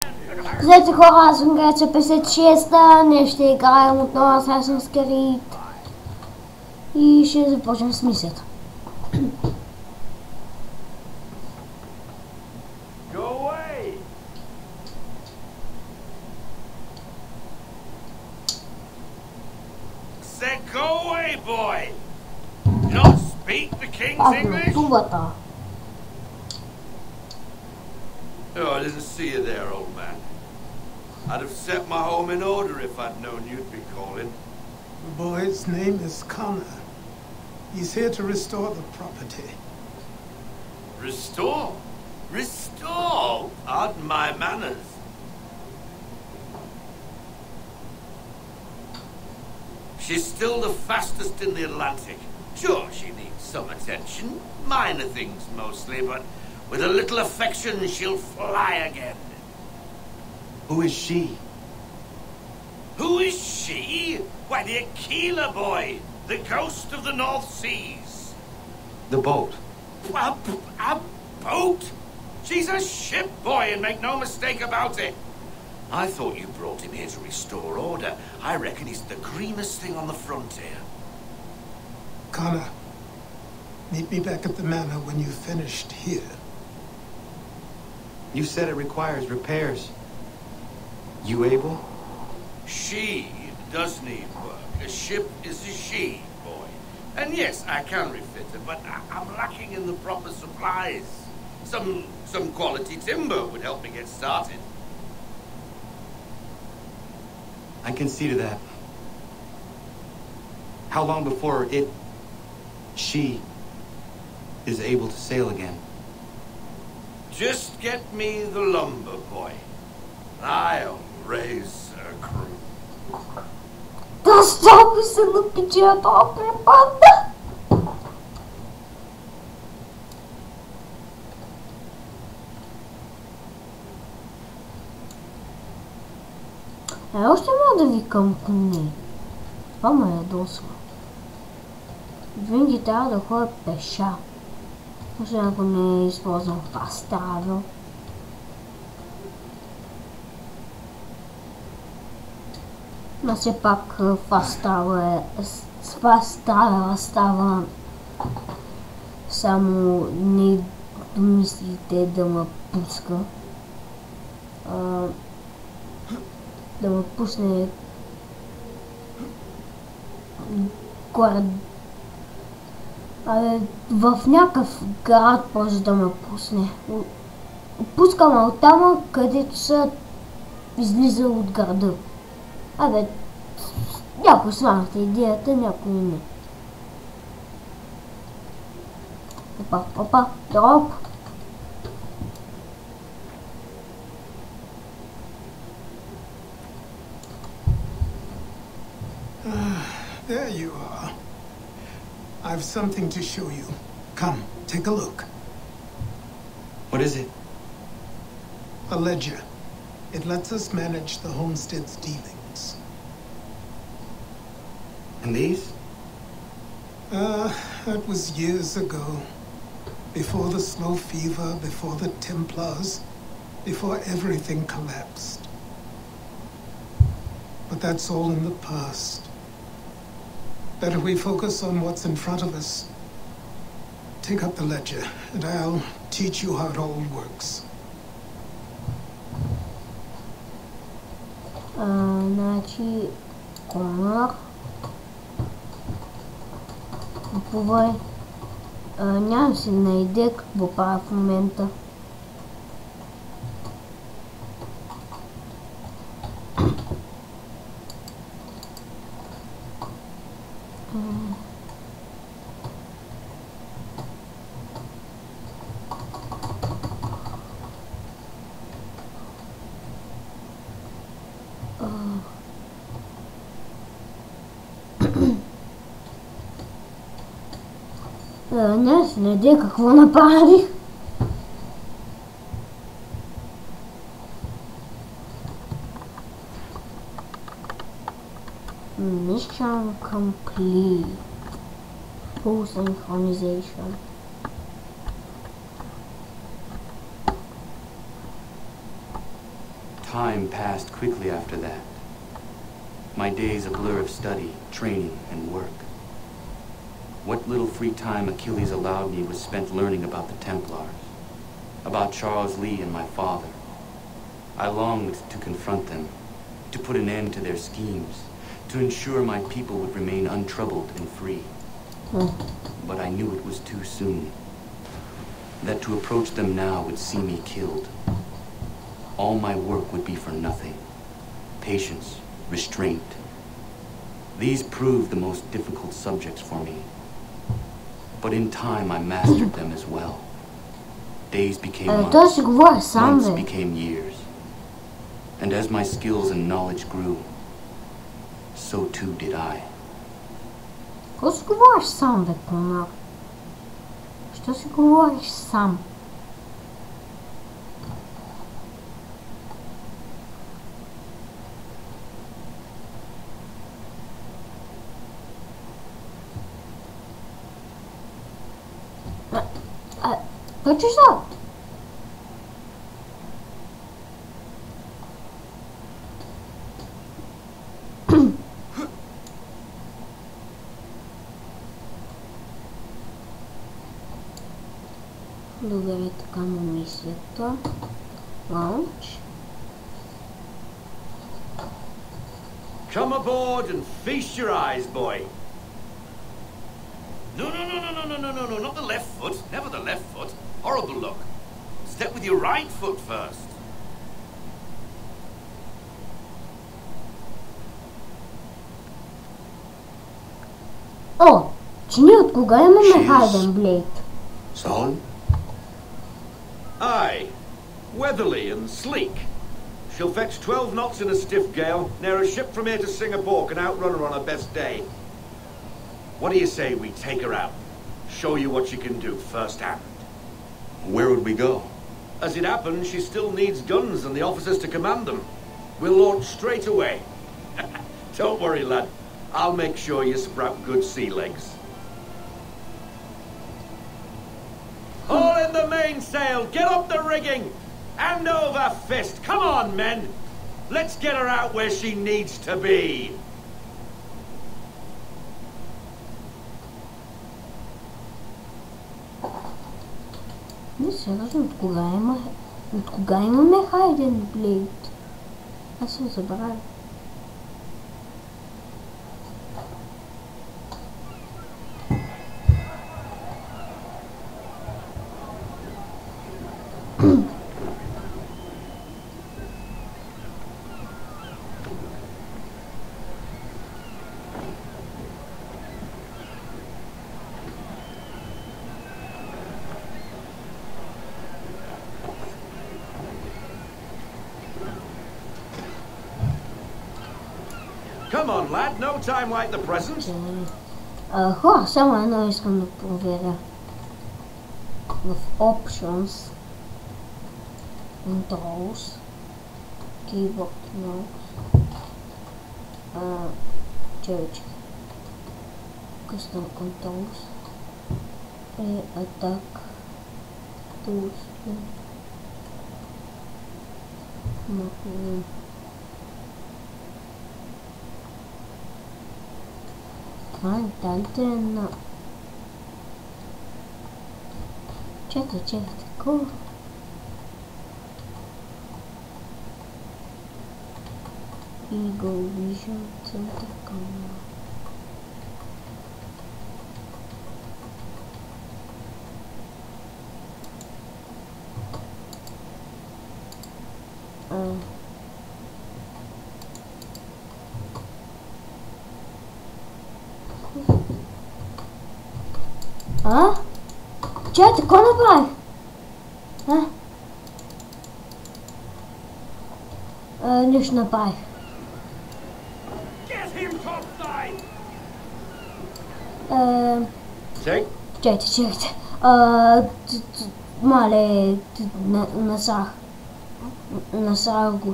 Здравейте хора, аз съм Вече 56-та, днес ще играем отново Assassin's Creed и ще започнем с мисията. Go away! Say go away, boy! You don't speak the king's English? Тубата. Oh, I didn't see you there, old man. I'd have set my home in order if I'd known you'd be calling. The boy's name is Connor. He's here to restore the property. Restore? Restore? Pardon my manners. She's still the fastest in the Atlantic. Sure, she needs some attention. Minor things mostly, but with a little affection, she'll fly again. Who is she? Who is she? Why, the Aquila boy, the ghost of the North Seas. The boat. A boat? She's a ship, boy, and make no mistake about it. I thought you brought him here to restore order. I reckon he's the greenest thing on the frontier. Connor, meet me back at the manor when you've finished here. You said it requires repairs. You able? She does need work. A ship is a she, boy. And yes, I can refit her, but I'm lacking in the proper supplies. Some quality timber would help me get started. I can see to that. How long before she, is able to sail again? Just get me the lumber, boy. I'll raise a crew. Да стопи се на пичата припадна. Още мога да викам коне. Това ме ядосва. Винаги трябва да ходя пеша. Освен ако не използвам fast travel. Но все пак fast travel става само не домислите да ме пуска. Да ме пусне горе. В някакъв град може да ме пусне. Пускам оттама, където са излиза от града. Някой смахте идеята, някой не. Опа, дроп. There you are. I've something to show you. Come, take a look. What is it? A ledger. It lets us manage the homestead's dealings. And these? That was years ago. Before the snow fever, before the Templars, before everything collapsed. But that's all in the past. Better we focus on what's in front of us. Take up the ledger, and I'll teach you how it all works. Значи, Конър. Купувай. Нямам си найде какво правя в момента. Нямам си найде какво направих. Mission complete. Full synchronization. Time passed quickly after that. My days a blur of study, training, and work. What little free time Achilles allowed me was spent learning about the Templars, about Charles Lee and my father. I longed to confront them, to put an end to their schemes, to ensure my people would remain untroubled and free. But I knew it was too soon, that to approach them now would see me killed. All my work would be for nothing. Patience, restraint. These proved the most difficult subjects for me. But in time I mastered them as well. Days became months, months became years. And as my skills and knowledge grew, so too did I. Что си говориш сам, бе, Конор? Що си говориш сам? What is that? Добре, така му мисията. Launch. Come aboard and feast your eyes, boy. No, not the left foot. Never the left foot. Horrible look. Step with your right foot first. О, че ние от кога имаме Хайден Блейд? Solid? Aye. Weatherly and sleek. She'll fetch 12 knots in a stiff gale, near a ship from here to Singapore can outrun her on her best day. What do you say we take her out? Show you what she can do firsthand. Where would we go? As it happens, she still needs guns and the officers to command them. We'll launch straight away. Don't worry, lad. I'll make sure you sprout good sea legs. All in the mainsail! Get up the rigging! Hand over fist! Come on, men! Let's get her out where she needs to be! Не се разбирам от кога имаме Хайден Блейд. Аз съм забравил. Come on, lad. No time like the present. Хора, само едно искам да проверя. В Options, Controls, Keyboard Mouse, Church, Custom Controls, Attack, Tools, Дайте. Чакай, такова. Eagle Vision, център камера. Чай, какво направих? Нищо направих. Чакайте. Мале, насрах го.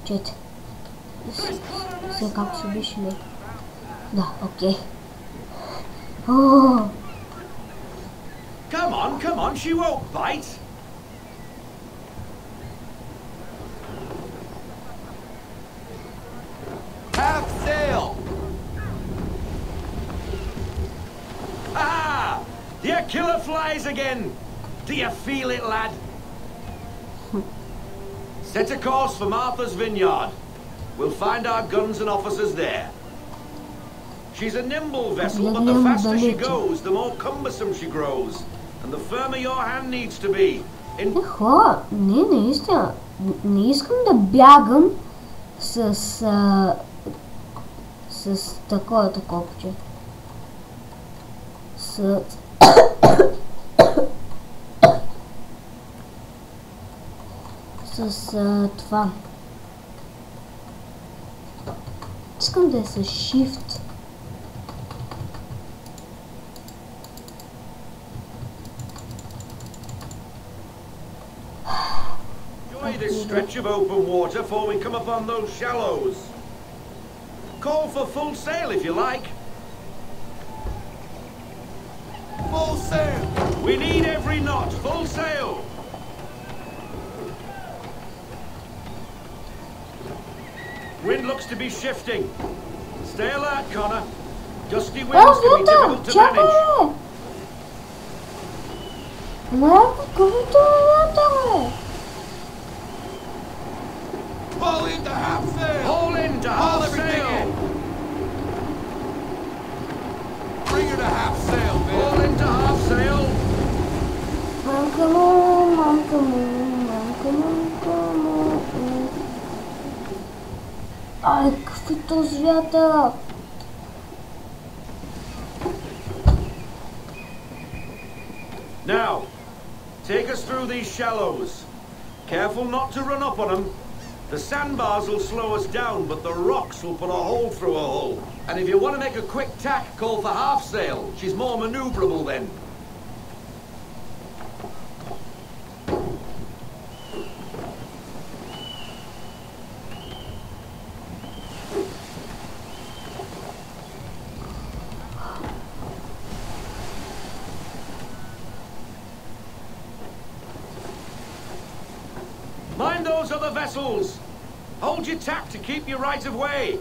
Чет. Все как се беше ли? Да, окей. О! Come on, she won't bite. Half sail. Ah! Your killer flies again. Do you feel it, lad? Set a course for Martha's Vineyard. We'll find our guns and officers there. She's a nimble vessel, but the faster she goes, the more cumbersome she grows. And the firmer your hand needs to be. Хора, не истина. Не искам да бягам с такова, че. С това. Искам да е с Shift. Enjoy this stretch of open water before we come upon those shallows. Call for full sail if you like. Full sail! We need every knot. Full sail! Wind looks to be shifting. Stay alert, Connor. Gusty winds can be difficult to manage. Haul into half sail! Haul into half sail! Bring her to half sail, man. Haul into half sail! Come on. Ай, какви този вятър! Now, take us through these shallows. Careful not to run up on them. The sandbars will slow us down, but the rocks will put a hole through a hull. And if you want to make a quick tack, call for half sail. She's more maneuverable then. Mind those other vessels! Hold your tack to keep your right of way!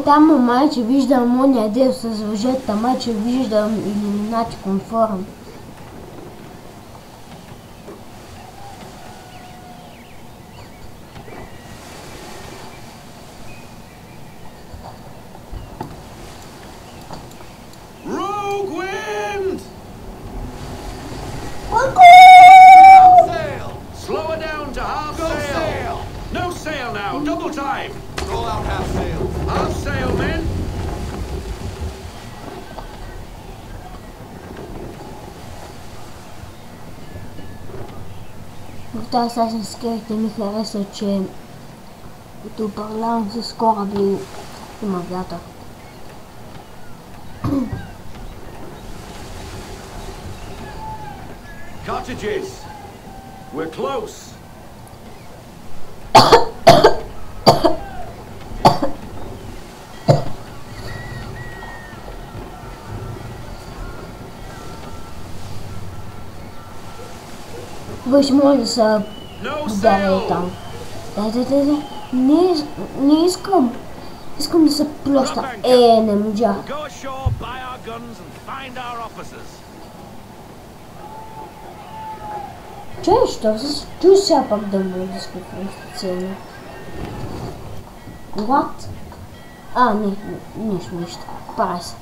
Там майче виждам ония дел с въжета, майче виждам иллюминати конформ. В тази Assassin's Creed ми хареса, че като управлявам с кораби има вятър. Cottages! We're close! Виж, може да се ударя там. Да. Не искам. Искам да се плюща. Не можа. Чуй сега пак да му изкупвам цели. What? Нищо. Пара се.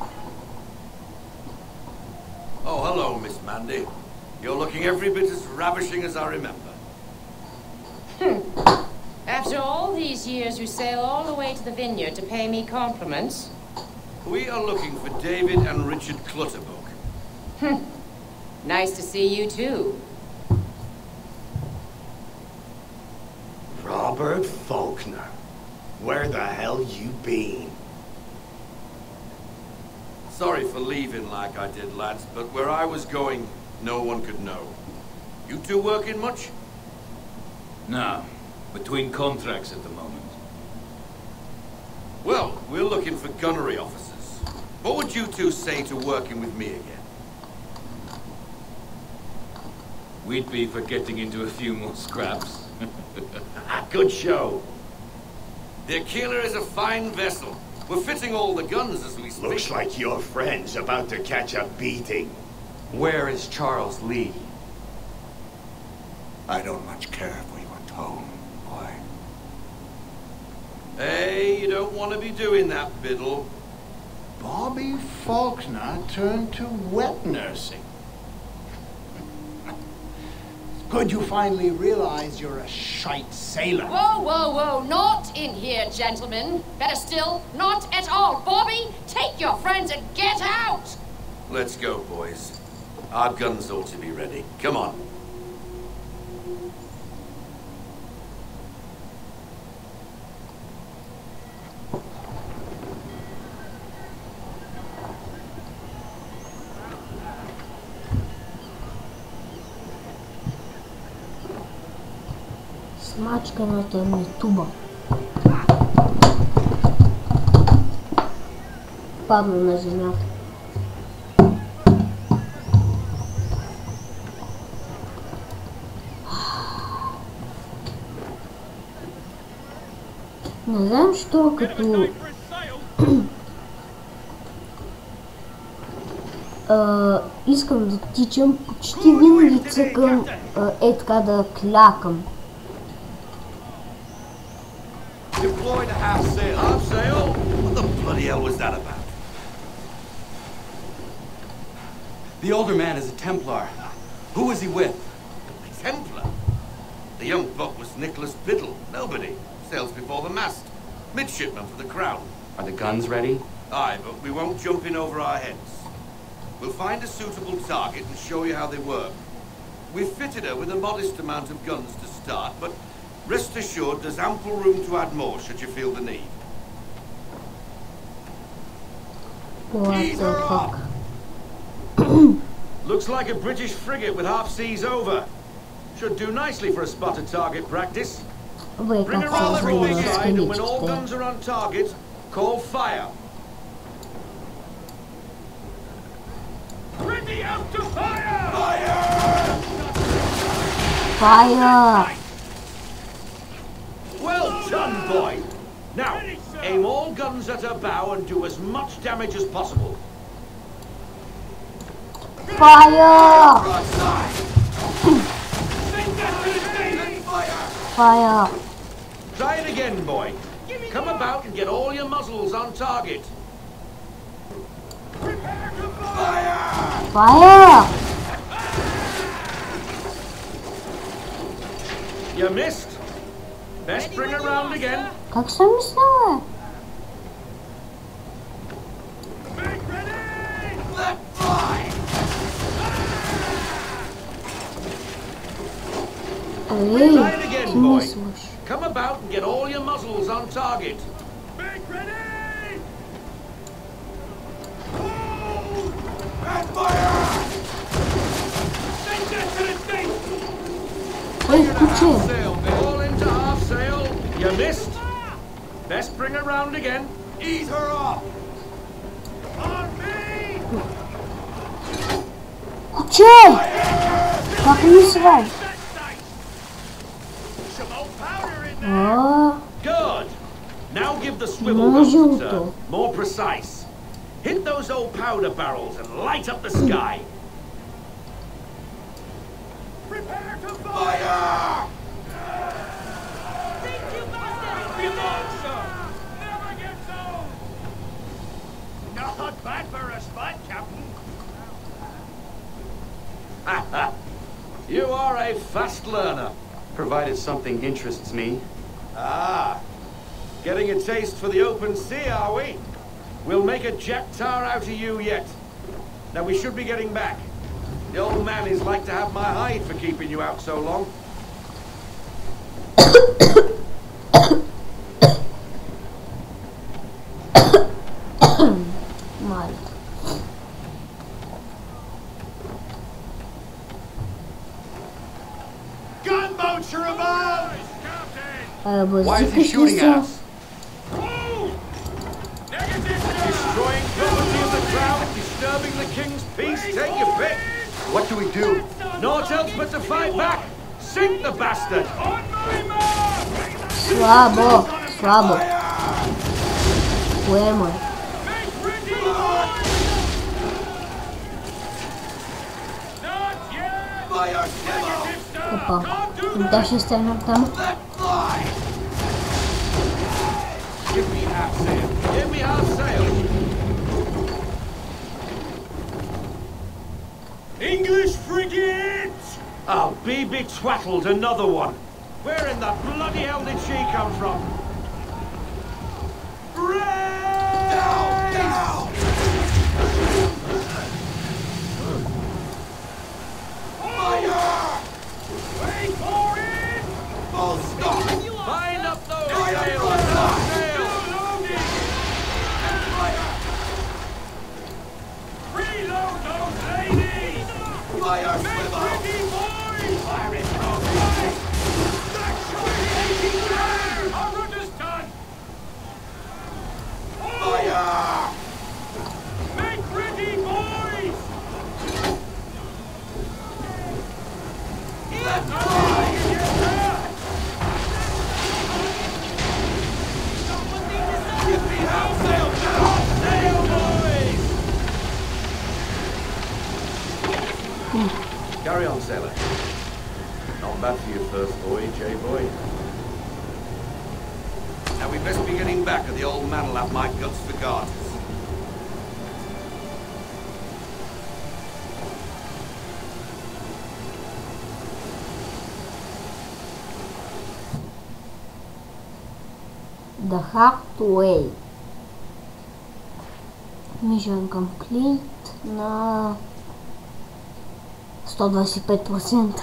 Oh, hello, Miss Mandy. You're looking every bit as ravishing as I remember. After all these years, you sail all the way to the vineyard to pay me compliments? We are looking for David and Richard Clutterbuck. Nice to see you too. Robert Faulkner. Where the hell you been? Sorry for leaving like I did, lads, but where I was going, no one could know. You two working much? No. Between contracts at the moment. Well, we're looking for gunnery officers. What would you two say to working with me again? We'd be for getting into a few more scraps. Good show. The Aquila is a fine vessel. We're fitting all the guns as we speak. Looks like your friend's about to catch a beating. Where is Charles Lee? I don't much care if we went home, boy. Hey, you don't want to be doing that, Biddle. Bobby Faulkner turned to wet nursing. Good you finally realize you're a shite sailor. Whoa, whoa, whoa, not in here, gentlemen. Better still, not at all. Bobby, take your friends and get out! Let's go, boys. Our guns ought to be ready. Come on. Смачканата ми туба. Падна на земята. Не знам, що като искам да тичам, почти винаги цъкам така да клякам. Deploy to half sail. Half sail? What the bloody hell was that about? The older man is a Templar. Who was he with? A Templar? The young buck was Nicholas Biddle. Nobody. Sails before the mast. Midshipman for the Crown. Are the guns ready? Aye, but we won't jump in over our heads. We'll find a suitable target and show you how they work. We've fitted her with a modest amount of guns to start, but rest assured there's ample room to add more should you feel the need. What the fuck? Looks like a British frigate with half seas over. Should do nicely for a spotted target practice. Бе, Bring как her all се every изглежда big с side, and when all каничките. guns are on target, call fire. Ready out to fire! Fire! Fire! Well done, boy. Now, aim all guns at her bow and do as much damage as possible. Fire! Fire! Try it again, boy. Come about and get all your muzzles on target. Fire! You missed. Best bring her round again. Как съм мисляла? Let fly! Ей, Try it again, ти boy. мислиш. Come about and get all your muzzles on target. Ей, куче! Sail, all into half sail. You missed. Best bring her round again. Ease her off. On me! Куче! Как мисля? А, Good. Now give the swivel No, guns a Junto. turn. More precise. Hit those old powder barrels and light up the sky. Prepare to fire! Think you sir. Never gets old. Not bad for a spot, Captain. You are a fast learner. Provided something interests me. Ah, getting a taste for the open sea, are we? We'll make a jack tar out of you yet. Now we should be getting back. The old man is like to have my hide for keeping you out so long. Why is he shooting at us? Destroying property of the crown, disturbing the king's peace, take your pick. What do we do? Naught else but to fight back. Sink the bastard. Слабо, слабо. Уер мой. Опа, да ще стигнем там. Give me half sail. Give me half sail. English frigate! I'll be betwattled, another one. Where in the bloody hell did she come from? Down, down! Fire! Wait for it! Full stop! Bind up those sails! Reload those ladies! Fire, swivel! Fire it, That's shooting 80 flares! Our rudder's done! Fire! Make ready, boys! Left eye! Give me half sail now! Sail, boys! Carry on, sailor. Not bad for your first voyage, eh, boy? Now we best be getting back, or the old man will have my guts for garters. The hard way. Mission complete на 125%.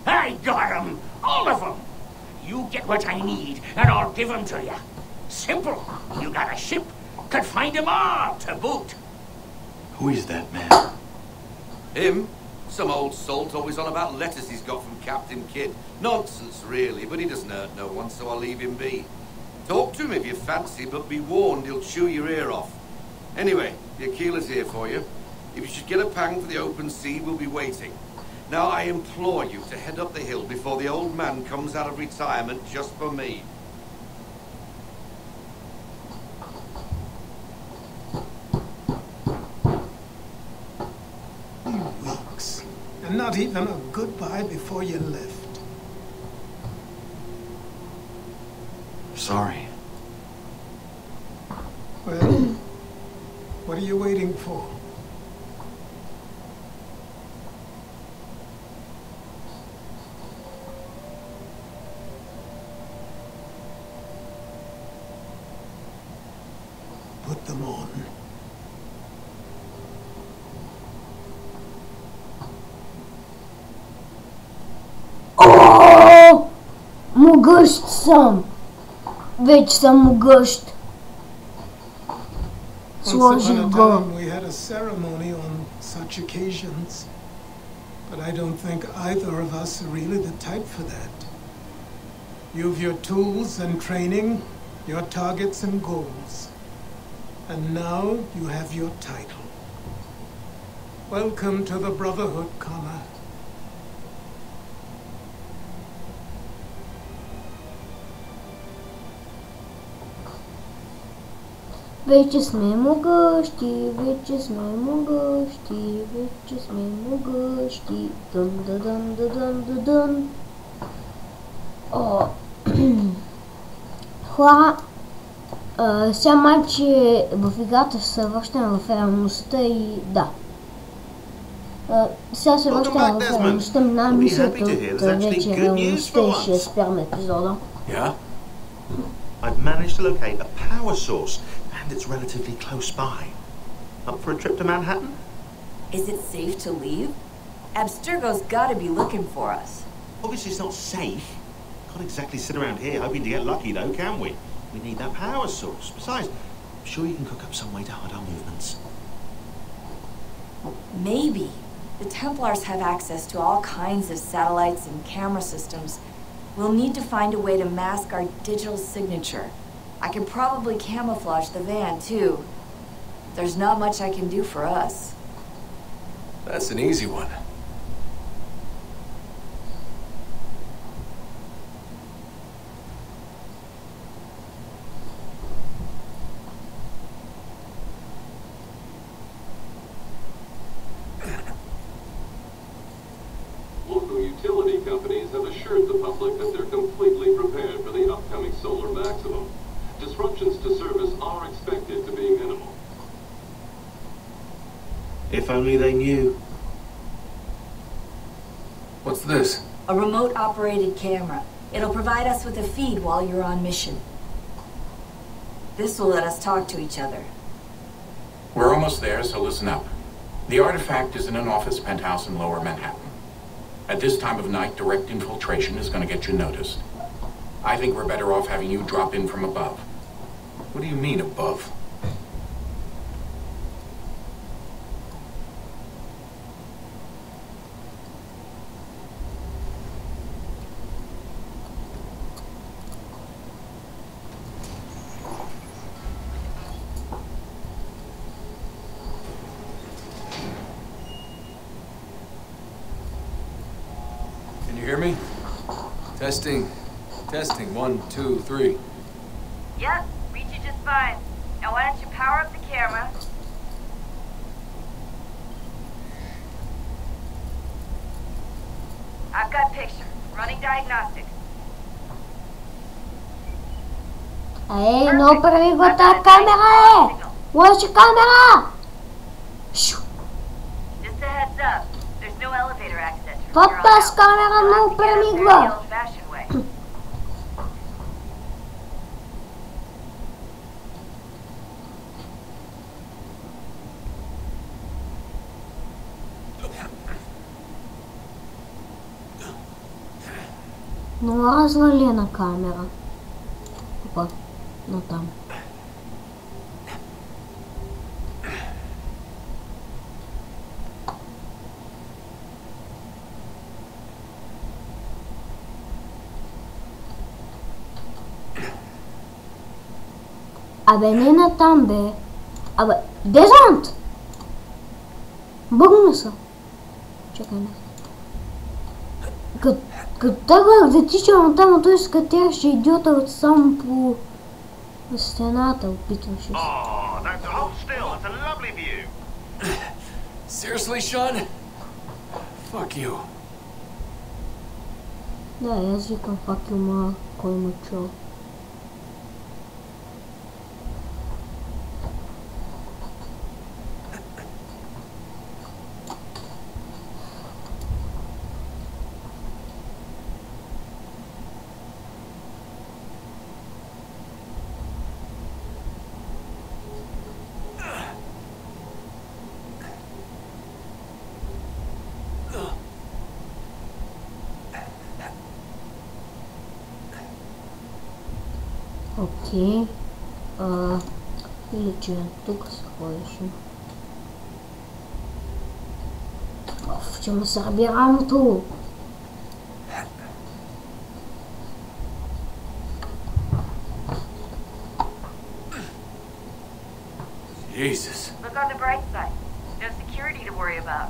I got 'em! All of 'em! You get what I need, and I'll give 'em to you. Simple. You got a ship, could find 'em all to boot. Who is that man? Him? Some old salt always on about letters he's got from Captain Kidd. Nonsense, really, but he doesn't hurt no one, so I'll leave him be. Talk to him if you fancy, but be warned he'll chew your ear off. Anyway, the Aquila's here for you. If you should get a pang for the open sea, we'll be waiting. Now, I implore you to head up the hill before the old man comes out of retirement just for me. Weeks. And not even a goodbye before you left. Sorry. Well, what are you waiting for? Put them on. О! Могъщ съм! Вече съм могъщ. Once Сложих upon a го. time, we had a ceremony on such occasions. But I don't think either of us are really the type for that. You've your tools and training, your targets and goals. And now you have your title. Welcome to the Brotherhood, Connor. Вече сме могъщи, вече сме могъщи, вече сме могъщи. Дън, дън, дън, дън, дън, дън. О, хора, сега майче в играта се връщаме в реалността и да. Сега се връщаме в реалността, минаваме мисията от вече реалността и ще спряме епизода. Yeah? I've managed to locate a power source, and it's relatively close by. Up for a trip to Manhattan? Is it safe to leave? Abstergo's gotta be looking for us. Obviously it's not safe. Can't exactly sit around here hoping to get lucky though, can we? We need that power source. Besides, I'm sure you can cook up some way to hide our movements. Maybe. The Templars have access to all kinds of satellites and camera systems. We'll need to find a way to mask our digital signature. I can probably camouflage the van, too. There's not much I can do for us. That's an easy one. Local utility companies have assured the public that they're completely prepared for the upcoming solar maximum. Disruptions to service are expected to be minimal. If only they knew. What's this? A remote-operated camera. It'll provide us with a feed while you're on mission. This will let us talk to each other. We're almost there, so listen up. The artifact is in an office penthouse in Lower Manhattan. At this time of night, direct infiltration is going to get you noticed. I think we're better off having you drop in from above. What do you mean, above? Can you hear me? Testing. Testing. 1, 2, 3. Yep, read you just fine. Now why don't you power up the camera? I've got picture. Running diagnostics. Ей, много прави го тази камера, е! Лоша камера! Шу! Just a heads up. There's no elevator access from Това here on пас out. камера много You'll have to get up there the премигва. old-fashioned way. Много развалена камера. Опа, ну там. Абе, не на там, бе. Абе, дезант! Бъгна се. Чакай, не. Като тръгвах да тичам там, той скатяваше идиота от само по стената, опитваше се. Oh, that's hold still. It's a lovely view. Seriously, Sean? Fuck you. Да, аз викам fuck you, ма, кой ме чул. Окей. Или че тук се ходеше. Оф, че ме сърби рамото. Jesus. Look on the bright side. No security to worry about.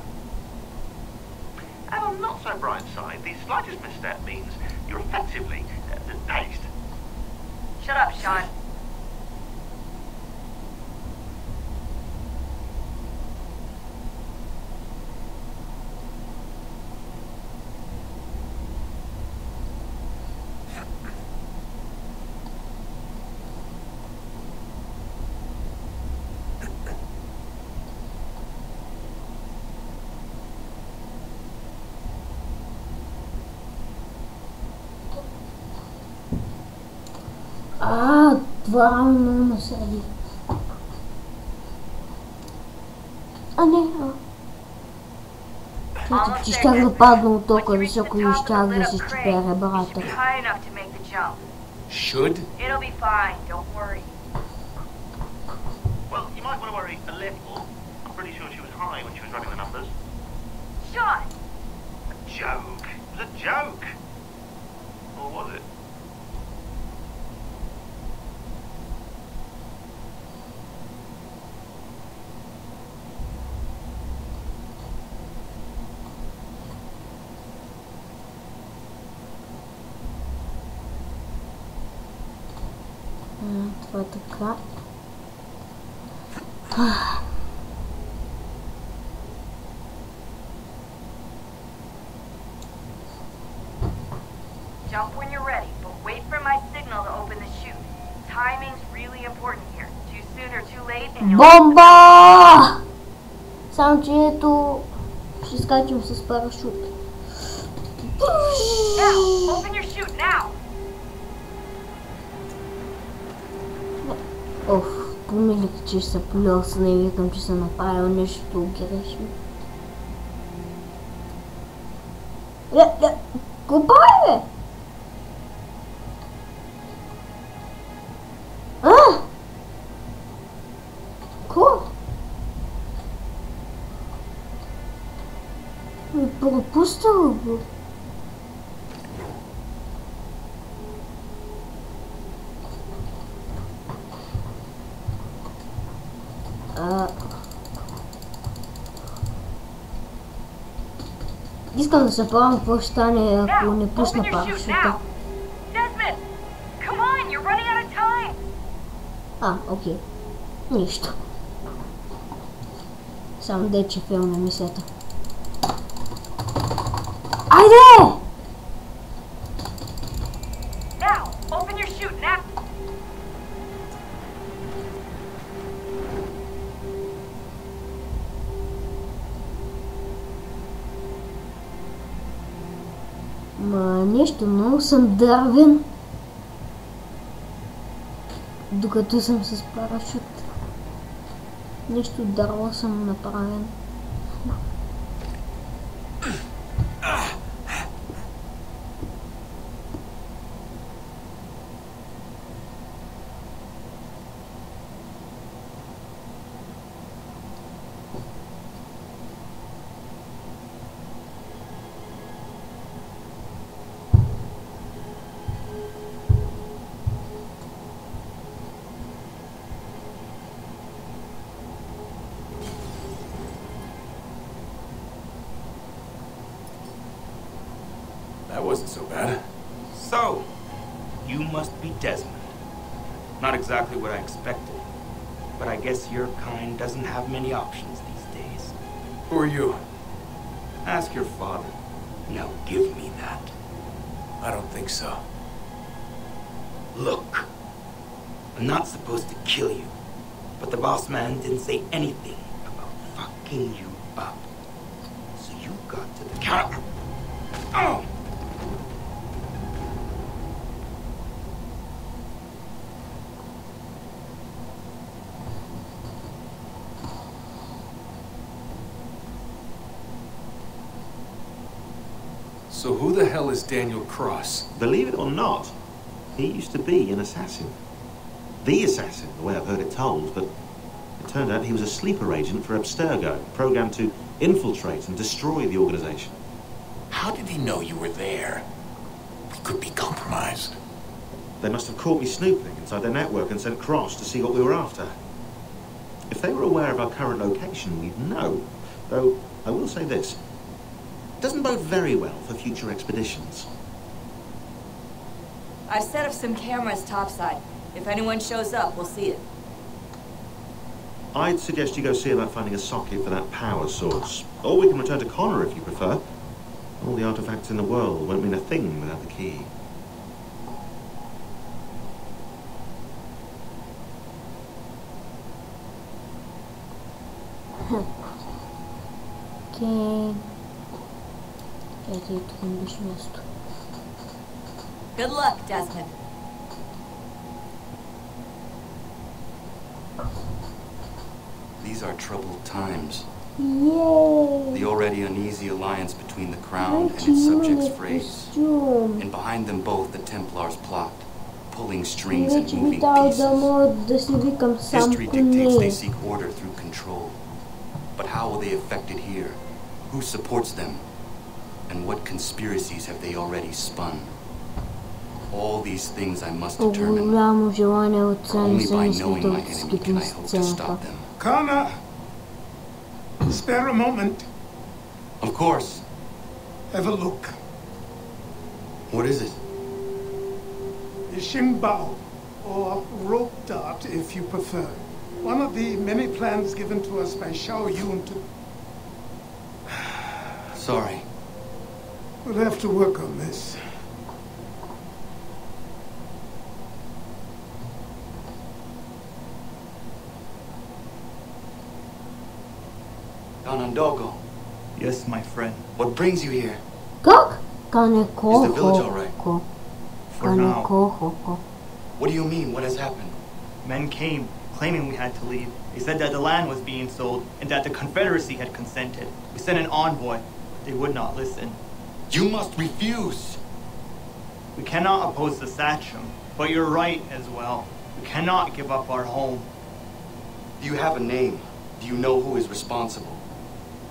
And on not so bright side, the slightest misstep means you're effectively paced. Shut up, Sean. Това равно ме сърди. А не, Като че щях да падна от толкова високо и щях да се щупя ребрата. Should? It'll be fine, don't worry. Well, you might want to worry a little. I'm pretty sure she was high when she was running the numbers. Sean! A joke. It was a joke. Or was it? Това е така. Jump when you're ready, but wait for my signal to open the chute. Timing's really important here. Too soon or too late and you'll... Бомба! Само че ето ще скачам с парашут. Now, open your chute now. Оф, помилих, че ще се плюсна и викам, че съм направил нещо грешно. Какво прави, бе? Какво? Ми пропустил го. Искам да се правим какво ще стане, ако не пусна парашута. Окей. Нищо. Само да че филм мислята. Айде! Нещо много съм дървен, докато съм с парашут. Нещо дърво съм направен. That wasn't so bad. So, you must be Desmond. Not exactly what I expected, but I guess your kind doesn't have many options these days. Who are you? Ask your father. Now give me that. I don't think so. Look, I'm not supposed to kill you, but the boss man didn't say anything about fucking you up. So you got to the counter. Oh! So who the hell is Daniel Cross? Believe it or not, he used to be an assassin. The assassin, the way I've heard it told, but it turned out he was a sleeper agent for Abstergo, programmed to infiltrate and destroy the organization. How did he know you were there? We could be compromised. They must have caught me snooping inside their network and sent Cross to see what we were after. If they were aware of our current location, we'd know. Though, I will say this. It doesn't bode very well for future expeditions. I've set up some cameras topside. If anyone shows up, we'll see it. I'd suggest you go see about finding a socket for that power source. Or we can return to Connor if you prefer. All the artifacts in the world won't mean a thing without the key. Okay. Ето тук имаш място. Good luck, Desmond. These are troubled times. The already uneasy alliance between the crown and its subjects frays. And behind them both the Templars plot, pulling strings and moving pieces. History dictates they seek order through control. But how will they affect it here? Who supports them? And what conspiracies have they already spun? All these things I must determine. Only by knowing my enemy can I hope to stop them. Connor! Spare a moment. Of course. Have a look. What is it? The Xingbao, or rope dart if you prefer. One of the many plans given to us by Xiao Yun to... Sorry. We'll have to work on this. Ganondogo. Yes, my friend. What brings you here? Как? Is the village all right? For now. What do you mean? What has happened? Men came, claiming we had to leave. They said that the land was being sold and that the Confederacy had consented. We sent an envoy, but they would not listen. You must refuse. We cannot oppose the Sachem, but you're right as well. We cannot give up our home. Do you have a name? Do you know who is responsible?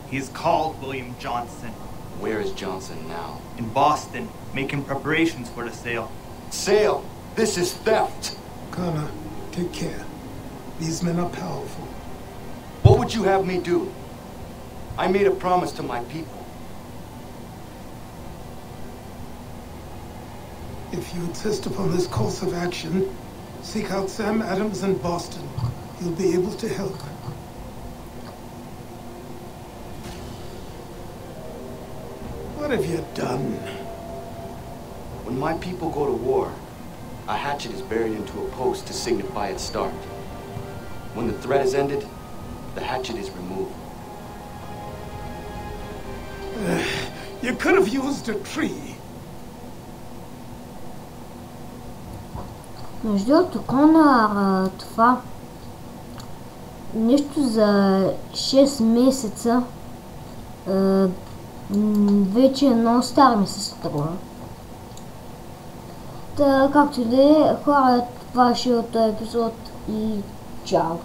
He's called William Johnson. Where is Johnson now? In Boston, making preparations for the sale. Sale? This is theft! Connor, take care. These men are powerful. What would you have me do? I made a promise to my people. If you insist upon this course of action, seek out Sam Adams in Boston. He'll be able to help. What have you done? When my people go to war, a hatchet is buried into a post to signify its start. When the threat is ended, the hatchet is removed. You could have used a tree. Между другото, Конър, това нещо за 6 месеца вече е много стар ми се струва. Та, както и да е, хора, това ще е от този епизод и чао!